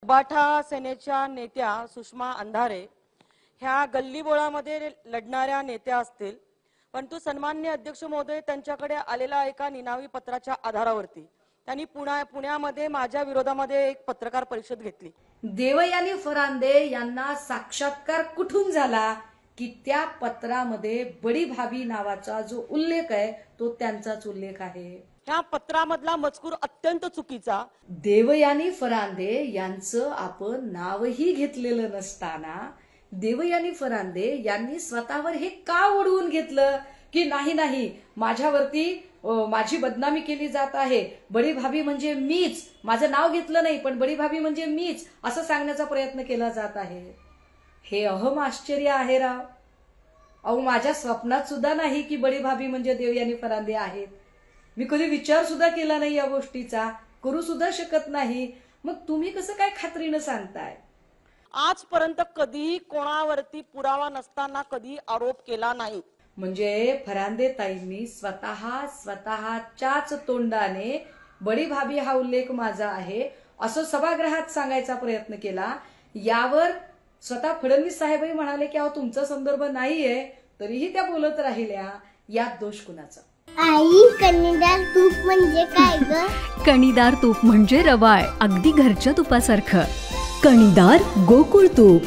उबाठा सेनेच्या नेत्या सुषमा अंधारे ह्या गल्लीबोळामध्ये लढणाऱ्या नेत्या असतील, परंतु सन्माननीय अध्यक्ष महोदय त्यांच्याकडे आलेल्या एका निनावी पत्राच्या आधारावरती त्यांनी पुण्यामध्ये माझ्या विरोधामध्ये एक पत्रकार परिषद घेतली। देवयानी फरांदे यांना साक्षात्कार कुठून झाला की त्या पत्रामध्ये बडी भाभी नावाचा जो उल्लेख आहे तो त्यांचाच उल्लेख आहे। त्या पत्रामधला मजकूर अत्यंत चुकीचा। देवयानी फरांदे यांचं आपण नावही घेतलेलं नसताना देवयानी फरांदे यांनी स्वतःवर हे का ओढवून घेतलं की नाही माझ्यावरती माझी बदनामी केली जात आहे, बडी भाभी म्हणजे मीच, माझं नाव घेतलं नाही पण बडी भाभी म्हणजे मीच असं सांगण्याचा प्रयत्न केला जात आहे। हे अहम आश्चर्य आहे राव। अहो माझ्या स्वप्नात सुद्धा नाही की बडी भाभी म्हणजे देवयानी फरांदे आहेत। मी कधी विचार सुद्धा केला नाही या गोष्टीचा, करू सुद्धा शकत नाही। मग तुम्ही कसं काय खात्रीने सांगताय? आजपर्यंत कधीही कोणावरती पुरावा नसताना कधी आरोप केला नाही। म्हणजे फरांदे ताईंनी स्वतःच्याच तोंडाने बडी भाभी हा उल्लेख माझा आहे असं सभागृहात सांगायचा प्रयत्न केला। यावर स्वतः फडणवीस साहेबही म्हणाले की अहो तुमचा संदर्भ नाहीये, तरीही त्या बोलत राहिल्या। यात दोष कुणाचा? आई, कणीदार तूप म्हणजे काय ग? कणीदार तूप म्हणजे रवाळ, अगदी घरच्या तुपासारखं। कणीदार गोकुळ तूप।